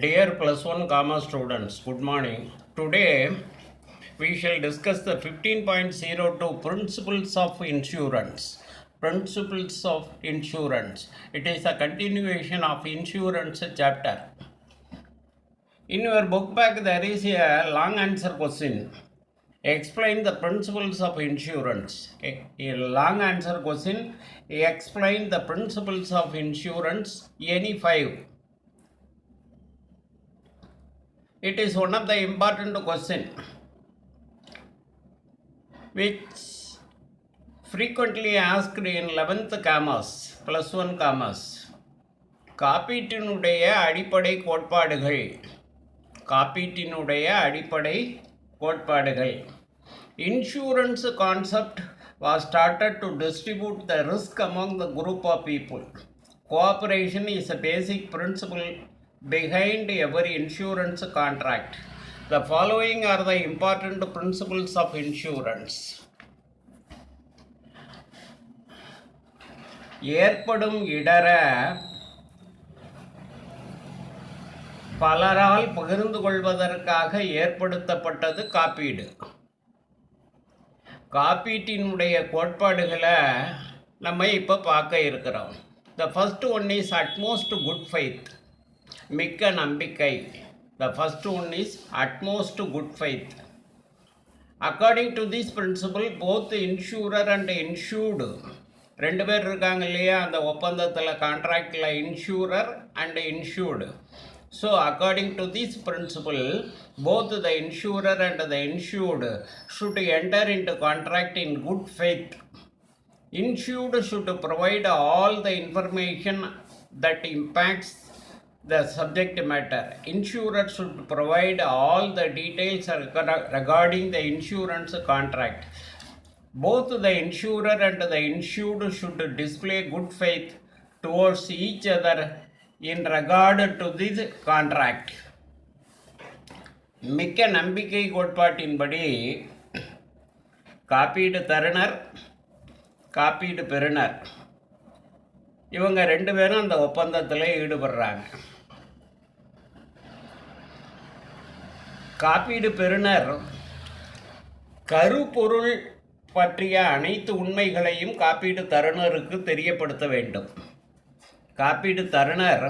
Dear plus one comma students, good morning. Today we shall discuss the 15.02 Principles of Insurance. Principles of Insurance. It is a continuation of Insurance chapter. In your book bag there is a long answer question. Explain the principles of insurance. A long answer question. Explain the principles of insurance. Any 5. It is one of the important question which frequently asked in 11th commas, plus 1 commas. காப்பீட்டினுடைய அடிப்படை கோட்பாடுகள். காப்பீட்டினுடைய அடிப்படை கோட்பாடுகள். Insurance concept was started to distribute the risk among the group of people. Cooperation is a basic principle behind every insurance contract. The following are the important principles of insurance. ஏற்படும் இடர பலரால் பகிர்ந்து கொள்வதற்காக ஏற்படுத்தப்பட்டது காப்பீடு. காப்பீட்டினுடைய கோட்பாடுகளை நம்ம இப்போ பார்க்க இருக்கிறோம். The first one is utmost good faith. மிக்க நம்பிக்கை. The first one is utmost good faith. According to this principle, both the insurer and insured, ரெண்டு பேர் இருக்காங்க இல்லையா அந்த ஒப்பந்தத்தில், கான்ட்ராக்டில், insurer and insured. So according to this principle, both the insurer and the insured should enter into contract in good faith. Insured should provide all the information that impacts the subject matter. Insurer should provide all the details regarding the insurance contract. Both the insurer and the insured should display good faith towards each other in regard to this contract. மிக்க நம்பிக்கை கோட்பாட்டின்படி காப்பீடு தருணர், காப்பீடு பெறுநர், இவங்க ரெண்டு பேரும் அந்த ஒப்பந்தத்தில் ஈடுபடுறாங்க. காப்பீடு பெறுநர் கருப்பொருள் பற்றிய அனைத்து உண்மைகளையும் காப்பீடு தருணருக்கு தெரியப்படுத்த வேண்டும். காப்பீடு தருணர்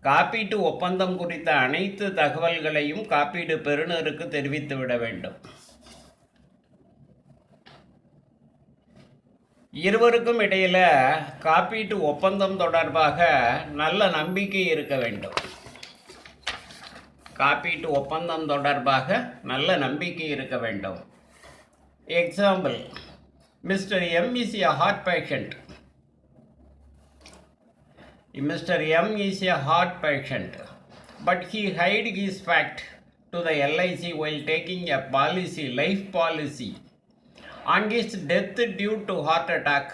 காப்பீட்டு ஒப்பந்தம் குறித்த அனைத்து தகவல்களையும் காப்பீடு பெறுநருக்கு தெரிவித்துவிட வேண்டும். இருவருக்கும் இடையில் காப்பீட்டு ஒப்பந்தம் தொடர்பாக நல்ல நம்பிக்கை இருக்க வேண்டும். காப்பீட்டு ஒப்பந்தம் தொடர்பாக நல்ல நம்பிக்கை இருக்க வேண்டும். Example, Mr. M is a heart patient. Mr. M is a heart patient, but he hid his fact to the LIC while taking a policy, life policy. On his death due to heart attack,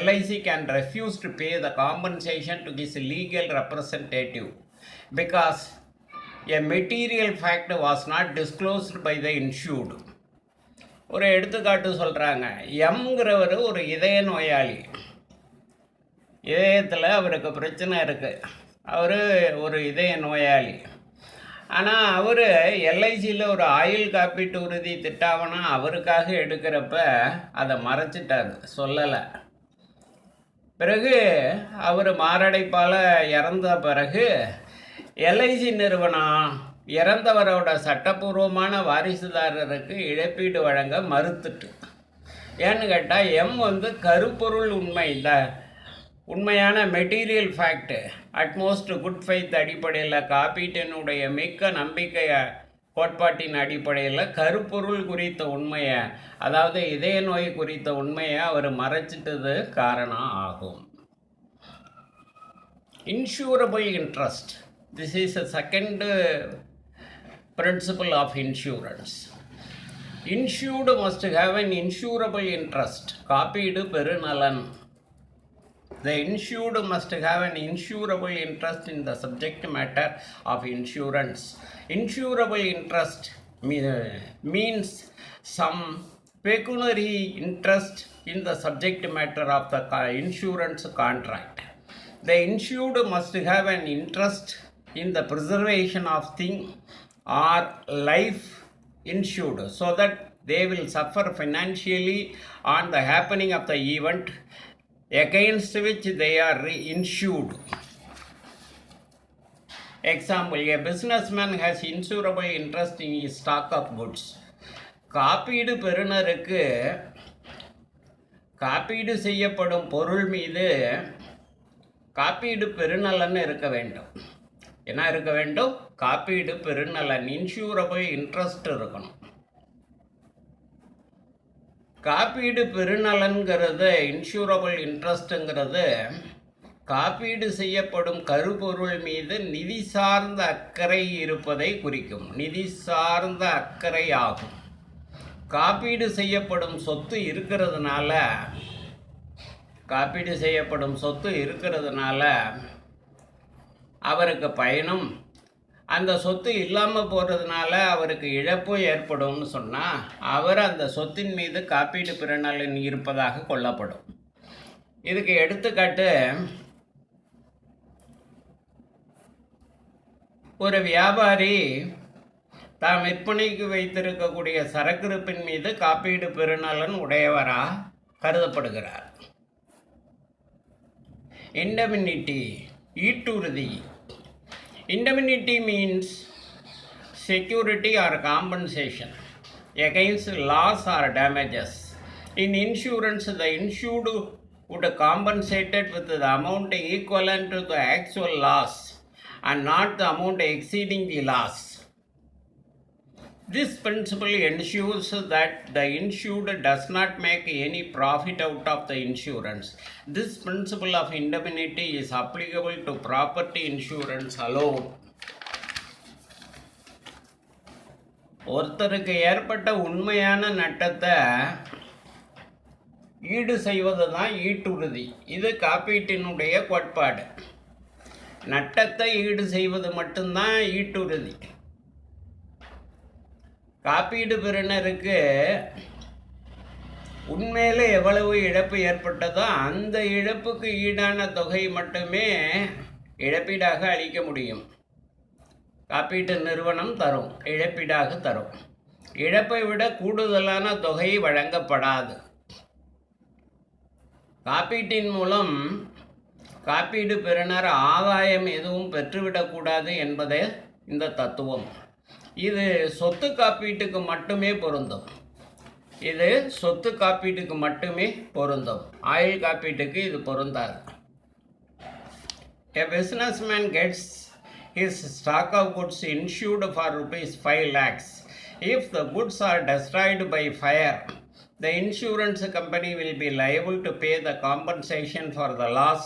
LIC can refuse to pay the compensation to his legal representative because a material fact was not disclosed by the insured. ஒரு எடுத்துக்காட்டு சொல்கிறாங்க. எம்ங்கிறவர் ஒரு இதய நோயாளி. இதயத்தில் அவருக்கு பிரச்சனை இருக்குது. அவர் ஒரு இதய நோயாளி. ஆனால் அவர் எல்ஐசியில் ஒரு ஆயுள் காப்பீட்டு உறுதி திட்டாவனா அவருக்காக எடுக்கிறப்ப அதை மறைச்சிட்டார், சொல்லலை. பிறகு அவர் மாரடைப்பால் இறந்த பிறகு எல்ஐசி நிறுவனம் இறந்தவரோட சட்டப்பூர்வமான வாரிசுதாரருக்கு இழப்பீடு வழங்க மறுத்துட்டு. ஏன்னு கேட்டால் எம் கருப்பொருள் உண்மை, இந்த உண்மையான material fact, utmost good faith அடிப்படையில், காப்பீட்டினுடைய மிக்க நம்பிக்கை கோட்பாட்டின் அடிப்படையில் கருப்பொருள் குறித்த உண்மையை, அதாவது இதய நோய் குறித்த உண்மையை அவர் மறைச்சிட்டது காரணம் ஆகும். இன்சூரபிள் interest. This is a second principle of insurance. Insured must have an insurable interest. காப்பீடு பெருநலன். The insured must have an insurable interest in the subject matter of insurance. Insurable interest means some pecuniary interest in the subject matter of the insurance contract. The insured must have an interest in the preservation of thing or life insured, so that they will suffer financially on the happening of the event against which they are insured. Example, a businessman has insurable interest in his stock of goods. காப்பீடு பெறுநருக்கு காப்பீடு செய்யப்படும் பொருள் மீது காப்பீடு பெருநலன் இருக்க வேண்டும். என்ன இருக்க வேண்டும்? காப்பீடு பெருநலன், இன்சூரபிள் இன்ட்ரெஸ்ட் இருக்கணும். காப்பீடு பெருநலன்கிறது, இன்சூரபிள் இன்ட்ரெஸ்ட்டுங்கிறது காப்பீடு செய்யப்படும் கருப்பொருள் மீது நிதி சார்ந்த அக்கறை இருப்பதை குறிக்கும். நிதி சார்ந்த அக்கறை ஆகும். காப்பீடு செய்யப்படும் சொத்து இருக்கிறதுனால அவருக்கு பயனும், அந்த சொத்து இல்லாமல் போகிறதுனால அவருக்கு இழப்பு ஏற்படும்னு சொன்னால் அவர் அந்த சொத்தின் மீது காப்பீடு பெருநலன் இருப்பதாக கொள்ளப்படும். இதுக்கு எடுத்துக்காட்டு, ஒரு வியாபாரி தாம் விற்பனைக்கு வைத்திருக்கக்கூடிய சரக்கிருப்பின் மீது காப்பீடு பெருநலன் உடையவராக கருதப்படுகிறார். Indemnity, ஈட்டுறுதி. Indemnity means security or compensation against loss or damages. In insurance, the insured would compensate it with the amount equivalent to the actual loss and not the amount exceeding the loss. This principle ensures that the insured does not make any profit out of the insurance. This principle of indemnity is applicable to property insurance alone. ஒருத்தருக்கு ஏற்பட்ட உண்மையான நட்டத்தை ஈடு செய்வது தான் ஈட்டுறுதி. இது காப்பீட்டினுடைய கோட்பாடு. நட்டத்தை ஈடு செய்வது மட்டும்தான் ஈட்டுறுதி. காப்பீடு பெறுநருக்கு உண்மையில் எவ்வளவு இழப்பு ஏற்பட்டதோ அந்த இழப்புக்கு ஈடான தொகை மட்டுமே இழப்பீடாக அளிக்க முடியும். காப்பீட்டு நிறுவனம் தரும், இழப்பீடாக தரும். இழப்பை விட கூடுதலான தொகை வழங்கப்படாது. காப்பீட்டின் மூலம் காப்பீடு பெறுநர் ஆதாயம் எதுவும் பெற்றுவிடக்கூடாது என்பதே இந்த தத்துவம். இது சொத்து காப்பீட்டுக்கு மட்டுமே பொருந்தும். ஆயுள் காப்பீட்டுக்கு இது பொருந்தாது. A businessman gets his stock of goods insured for ₹5 lakhs. If the goods are destroyed by fire, the insurance company will be liable to pay the compensation for the loss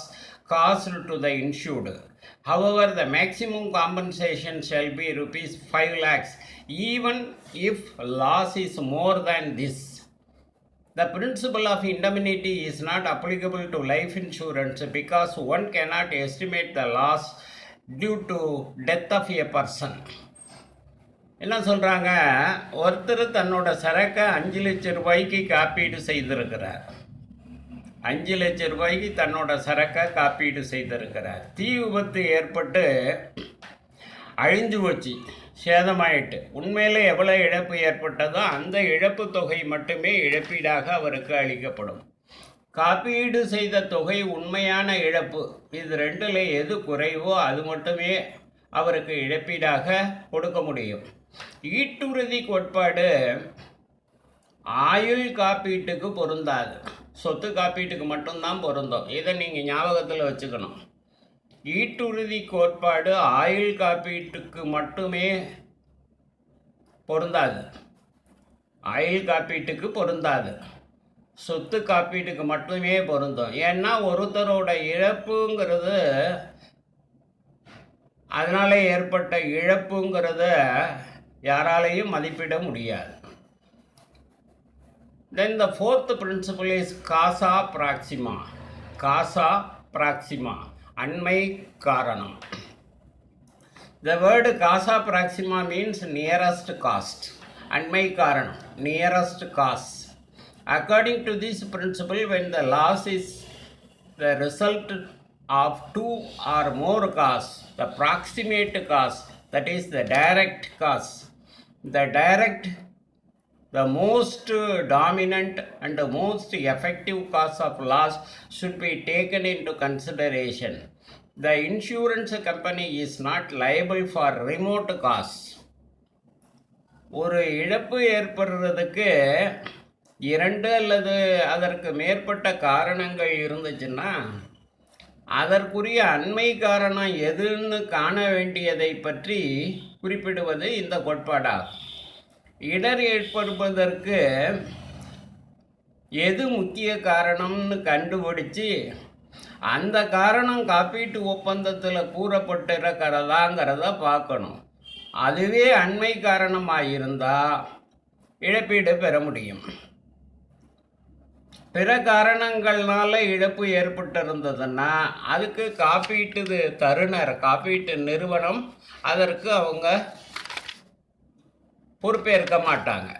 caused to the insured. However, the maximum compensation shall be ₹5 lakhs, even if loss is more than this. The principle of indemnity is not applicable to life insurance because one cannot estimate the loss due to death of a person. என்ன சொல்கிறாங்க? ஒருத்தர் தன்னோட சரக்கை 5 லட்சம் ரூபாய்க்கு காப்பீடு செய்திருக்கிறார். 5 லட்சம் ரூபாய்க்கு தன்னோட சரக்கை காப்பீடு செய்திருக்கிறார். தீ விபத்து ஏற்பட்டு அழிஞ்சு போச்சு, சேதமாயிட்டு. உண்மையில் எவ்வளோ இழப்பு ஏற்பட்டதோ அந்த இழப்பு தொகை மட்டுமே இழப்பீடாக அவருக்கு அளிக்கப்படும். காப்பீடு செய்த தொகை உண்மையான இழப்பு, இது ரெண்டில் எது குறைவோ அது மட்டுமே அவருக்கு இழப்பீடாக கொடுக்க முடியும். ஈட்டுறுதி கோட்பாடு ஆயுள் காப்பீட்டுக்கு பொருந்தாது, சொத்து காப்பீட்டுக்கு மட்டும்தான் பொருந்தும். இதை நீங்கள் ஞாபகத்தில் வச்சுக்கணும். ஈட்டுறுதி கோட்பாடு ஆயுள் காப்பீட்டுக்கு மட்டுமே பொருந்தாது, சொத்து காப்பீட்டுக்கு மட்டுமே பொருந்தும். ஏன்னா ஒருத்தரோட இழப்புங்கிறது, அதனால் ஏற்பட்ட இழப்புங்கிறத யாராலையும் மதிப்பிட முடியாது. Then the fourth principle is causa proxima, அண்மை காரணம். The word causa proxima means nearest cost. அண்மை காரணம், nearest cause. According to this principle, when the loss is the result of two or more cause, the proximate cause, that is the direct cause. The most dominant and the most effective cause of loss should be taken into consideration. The insurance company is not liable for remote cause. ஒரு இழப்பு ஏற்படுறதுக்கு 2 அல்லது அதற்கு மேற்பட்ட காரணங்கள் இருந்துச்சுன்னா அதற்குரிய அண்மை காரணம் எதுன்னு காண வேண்டியதை பற்றி குறிப்பிடுவது இந்த கோட்பாடாகும். இடர் ஏற்படுவதற்கு எது முக்கிய காரணம்னு கண்டுபிடிச்சி அந்த காரணம் காப்பீட்டு ஒப்பந்தத்தில் கூறப்பட்டிருக்கிறதாங்கிறத பார்க்கணும். அதுவே அண்மை காரணமாக இருந்தால் இழப்பீடு பெற முடியும். பிற காரணங்கள்னால இழப்பு ஏற்பட்டிருந்ததுன்னா அதுக்கு காப்பீட்டு நிறுவனம் அதற்கு அவங்க பொறுப்பேற்க மாட்டாங்க.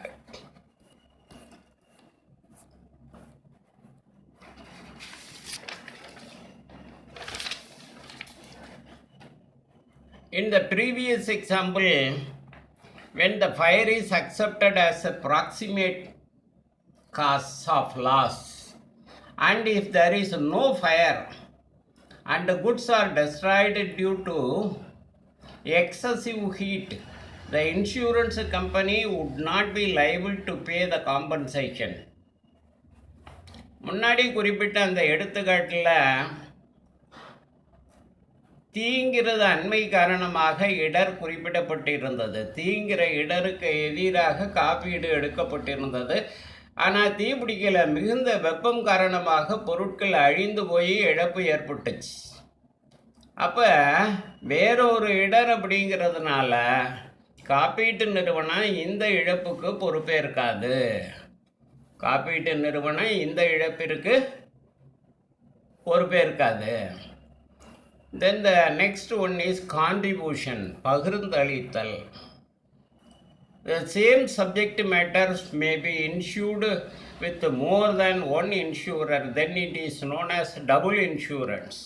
In the previous example, when the fire is accepted as a proximate cause of loss, and if there is no fire and the goods are destroyed due to excessive heat, the insurance company would not be liable to pay the compensation. முன்னாடி குறிப்பிட்ட அந்த எடுத்துக்காட்டில் தீங்கிறது அண்மை காரணமாக இடர் குறிப்பிடப்பட்டிருந்தது. தீங்கிற இடருக்கு எதிராக காப்பீடு எடுக்கப்பட்டிருந்தது. ஆனால் தீப்பிடிக்கல, மிகுந்த வெப்பம் காரணமாக பொருட்கள் அழிந்து போய் இழப்பு ஏற்பட்டுச்சு. அப்போ வேறொரு இடர் அப்படிங்கிறதுனால காப்பீட்டு நிறுவனம் இந்த இழப்புக்கு பொறுப்பேற்காது. காப்பீட்டு நிறுவனம் இந்த இழப்பிற்கு பொறுப்பேற்காது. Then the next one is contribution, பகிர்ந்தளித்தல். The same subject matters may be insured with more than one insurer, then it is known as double insurance.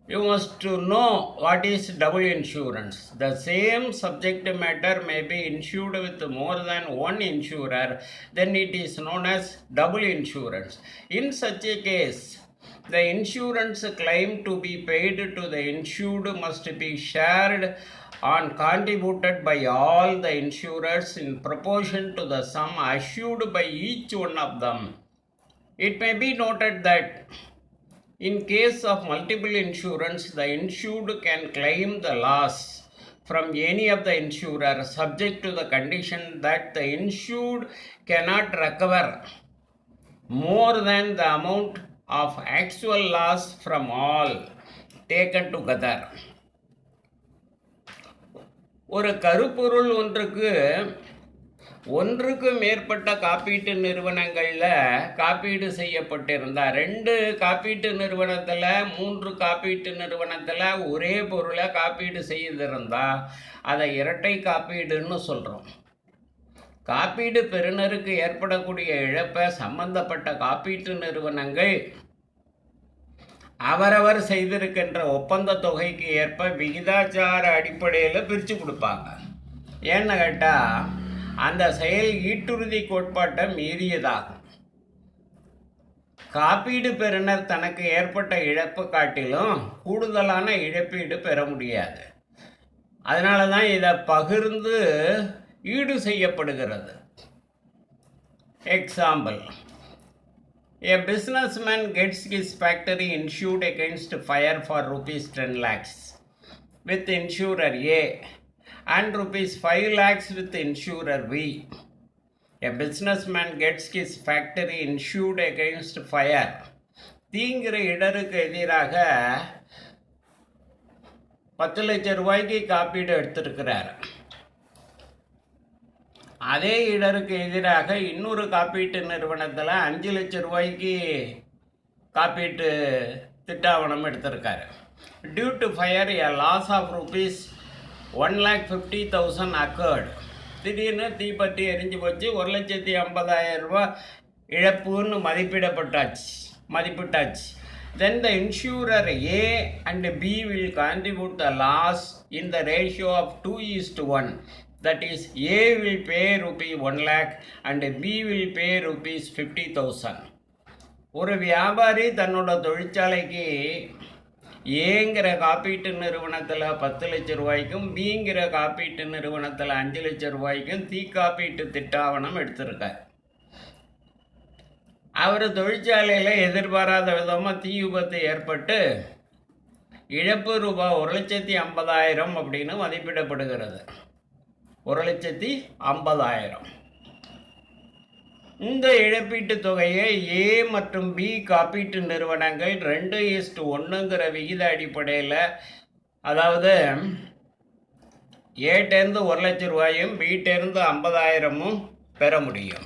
You must know what is double insurance. The same subject matter may be insured with more than one insurer, then it is known as double insurance. In such a case, the insurance claim to be paid to the insured must be shared and contributed by all the insurers in proportion to the sum assured by each one of them. It may be noted that in case of multiple insurance, the insured can claim the loss from any of the insurers subject to the condition that the insured cannot recover more than the amount of actual loss from all taken together. ஒரு கருப்பொருள் ஒன்றுக்கு மேற்பட்ட காப்பீட்டு நிறுவனங்களில் காப்பீடு செய்யப்பட்டிருந்தால் 2 காப்பீட்டு நிறுவனத்தில் 3 காப்பீட்டு நிறுவனத்தில் ஒரே பொருளை காப்பீடு செய்திருந்தால் அதை இரட்டை காப்பீடுன்னு சொல்கிறோம். காப்பீடு பெறுநருக்கு ஏற்படக்கூடிய இழப்பை சம்பந்தப்பட்ட காப்பீட்டு நிறுவனங்கள் அவரவர் செய்திருக்கின்ற ஒப்பந்த தொகைக்கு ஏற்ப விகிதாச்சார அடிப்படையில் பிரித்து கொடுப்பாங்க. ஏன்னு கேட்டால் அந்த செயல் ஈட்டுறுதி கோட்பாட்டை மீறியதாகும். காப்பீடு பெறுநர் தனக்கு ஏற்பட்ட இழப்பு காட்டிலும் கூடுதலான இழப்பீடு பெற முடியாது. அதனால தான் இதை பகிர்ந்து ஈடு செய்யப்படுகிறது. Example, a businessman gets his factory insured against fire for rupees 10 lakhs with insurer A and rupees 5 lakhs with insurer B. A businessman gets his factory insured against fire. தீங்கிற இடருக்கு எதிராக 10 லட்சம் ரூபாய்க்கு காப்பீடு எடுத்திருக்கிறார். அதே இடருக்கு எதிராக இன்னொரு காப்பீட்டு நிறுவனத்தில் 5 லட்சம் ரூபாய்க்கு காப்பீட்டு திட்டாவணம் எடுத்திருக்காரு. Due to fire a loss of rupees 1,50,000 occurred. திடீர்னு தீப்பற்றி எரிஞ்சு போச்சு. 1,50,000 ரூபா இழப்புன்னு மதிப்பிட்டாச்சு. then the insurer A and B will contribute the loss in the ratio of 2:1. That is, A will pay rupee 1 lakh and B will pay rupees 50,000. ஒரு வியாபாரி தன்னோட தொழிற்சாலைக்கு ஏங்கிற காப்பீட்டு நிறுவனத்தில் 10 லட்சம் ரூபாய்க்கும் பிங்கிற காப்பீட்டு நிறுவனத்தில் 5 லட்சம் ரூபாய்க்கும் தீ காப்பீட்டு திட்டாவணம் எடுத்திருக்கார். அவர் தொழிற்சாலையில் எதிர்பாராத விதமாக தீ விபத்து ஏற்பட்டு இழப்பு ரூபாய் 1,50,000 அப்படின்னு மதிப்பிடப்படுகிறது. 1,50,000. இந்த இழப்பீட்டு தொகையை ஏ மற்றும் பி காப்பீட்டு நிறுவனங்கள் 2:1ங்கிற விகித அடிப்படையில், அதாவது ஏட்டேருந்து 1 லட்சம் ரூபாயும் பிட்டேருந்து 50,000ம் பெற முடியும்.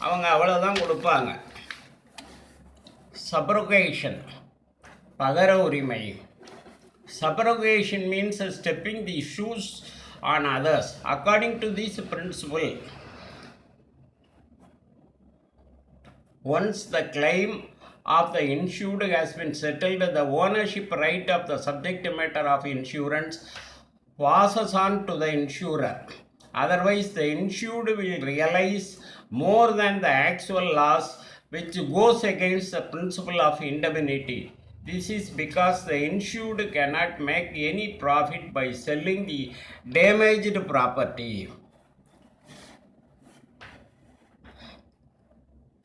அவங்க அவ்வளோதான் கொடுப்பாங்க. சப்ரோகேஷன், பகர உரிமை. Subrogation means stepping the shoes on others. According to this principle, once the claim of the insured has been settled, the ownership right of the subject matter of insurance passes on to the insurer. Otherwise, the insured will realize more than the actual loss, which goes against the principle of indemnity. This is because the insured cannot make any profit by selling the damaged property.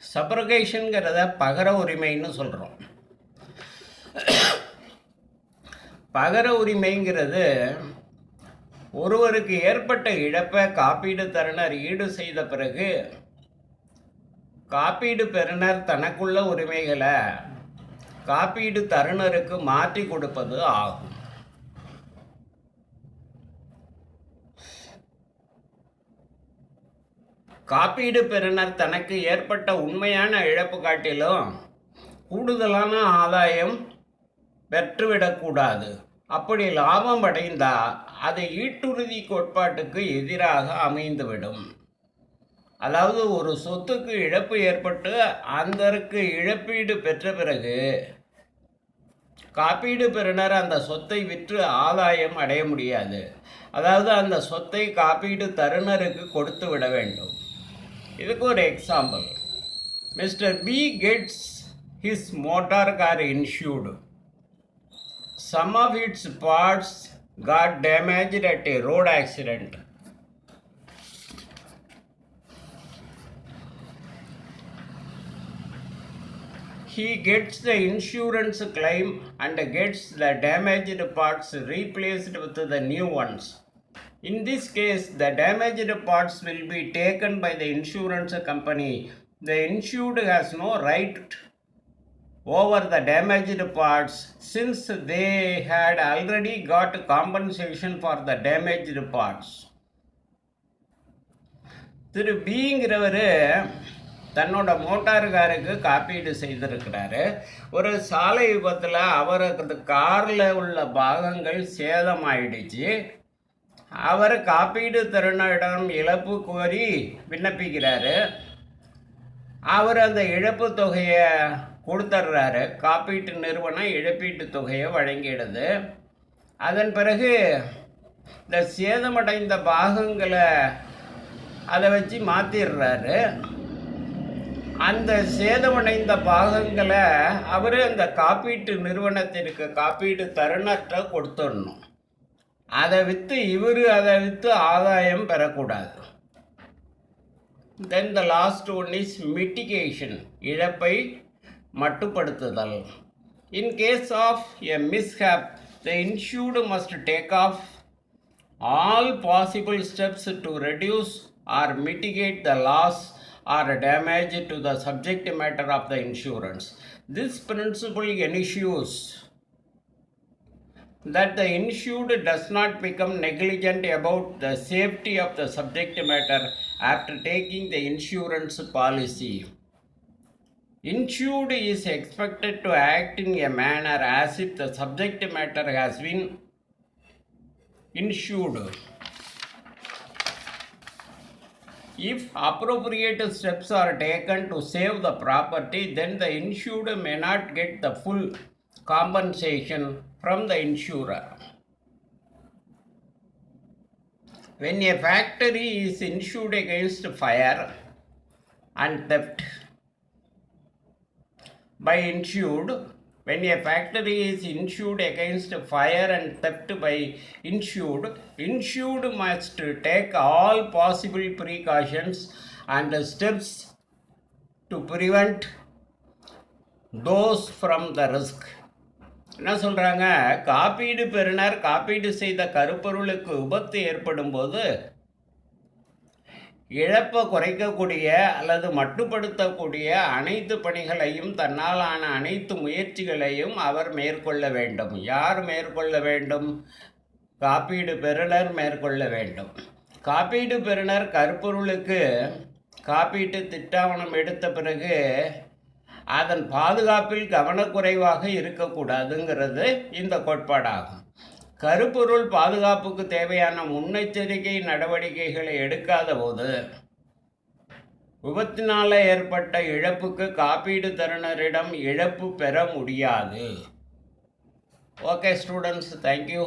சப்ரோகேஷன்கிறத பகர உரிமைன்னு சொல்கிறோம். பகர உரிமைங்கிறது ஒருவருக்கு ஏற்பட்ட இழப்பை காப்பீடு தருணர் ஈடு செய்த பிறகு காப்பீடு பெறுநர் தனக்குள்ள உரிமைகளை காப்பீடு தருணருக்கு மாற்றி கொடுப்பது ஆகும். காப்பீடு பெறுநர் தனக்கு ஏற்பட்ட உண்மையான இழப்பு காட்டிலும் கூடுதலான ஆதாயம் பெற்றுவிடக்கூடாது. அப்படி லாபம் அடைந்தால் அது ஈட்டுறுதி கோட்பாட்டுக்கு எதிராக அமைந்துவிடும். அதாவது ஒரு சொத்துக்கு இழப்பு ஏற்பட்டு அதற்கு இழப்பீடு பெற்ற பிறகு காப்பீடு பெறுநர் அந்த சொத்தை விற்று ஆதாயம் அடைய முடியாது. அதாவது அந்த சொத்தை காப்பீடு தருணருக்கு கொடுத்து விட வேண்டும். இதுக்கு ஒரு example. Mister B gets his motor car insured. Some of its parts got damaged at a road accident. He gets the insurance claim and gets the damaged parts replaced with the new ones. In this case, the damaged parts will be taken by the insurance company. The insured has no right over the damaged parts since they had already got compensation for the damaged parts. திரு பிங்கிறவர் தன்னோட motor காருக்கு காப்பீடு செய்திருக்கிறாரு. ஒரு சாலை விபத்தில் அவருக்கு காரில் உள்ள பாகங்கள் சேதமாயிடுச்சு. அவர் காப்பீடு தருணரிடம் இழப்பு கோரி விண்ணப்பிக்கிறாரு. அவர் அந்த இழப்பு தொகையை கொடுத்துட்றாரு. காப்பீட்டு நிறுவனம் இழப்பீட்டு தொகையை வழங்கிடுது. அதன் பிறகு இந்த சேதமடைந்த பாகங்களை அதை வச்சு மாற்றிடுறாரு. அந்த சேதமடைந்த பாகங்களை அவர் அந்த காப்பீட்டு நிறுவனத்திற்கு காப்பீடு தருணத்தை கொடுத்துடணும். அதை விற்று அதை விற்று ஆதாயம் பெறக்கூடாது. Then the last one is mitigation, இழப்பை மட்டுப்படுத்துதல். In case of a mishap, the insured must take off all possible steps to reduce or mitigate the loss or damage to the subject matter of the insurance. This principle ensures that the insured does not become negligent about the safety of the subject matter after taking the insurance policy. Insured is expected to act in a manner as if the subject matter has been insured. If appropriate steps are taken to save the property, then the insured may not get the full compensation from the insurer. When a factory is insured against fire and theft by insured, when a factory is insured against fire and theft by insured, insured must take all possible precautions and steps to prevent those from the risk. என்ன சொல்கிறாங்க, காப்பீடு பெறுநர் காப்பீடு செய்த கருப்பொருளுக்கு விபத்து ஏற்படும் போது இழப்பை குறைக்கக்கூடிய அல்லது மட்டுப்படுத்தக்கூடிய அனைத்து பணிகளையும் தன்னாலான அனைத்து முயற்சிகளையும் அவர் மேற்கொள்ள வேண்டும். யார் மேற்கொள்ள வேண்டும்? காப்பீடு பெறுநர் மேற்கொள்ள வேண்டும். காப்பீடு பெறுநர் கருப்பொருளுக்கு காப்பீட்டு திட்டாவணம் எடுத்த பிறகு அதன் பாதுகாப்பில் கவனக்குறைவாக இருக்கக்கூடாதுங்கிறது இந்த கோட்பாடாகும். கருப்பொருள் பாதுகாப்புக்கு தேவையான முன்னெச்சரிக்கை நடவடிக்கைகளை எடுக்காத போது விபத்தினால் ஏற்பட்ட இழப்புக்கு காப்பீடு தருணரிடம் இழப்பு பெற முடியாது. Okay students, thank you.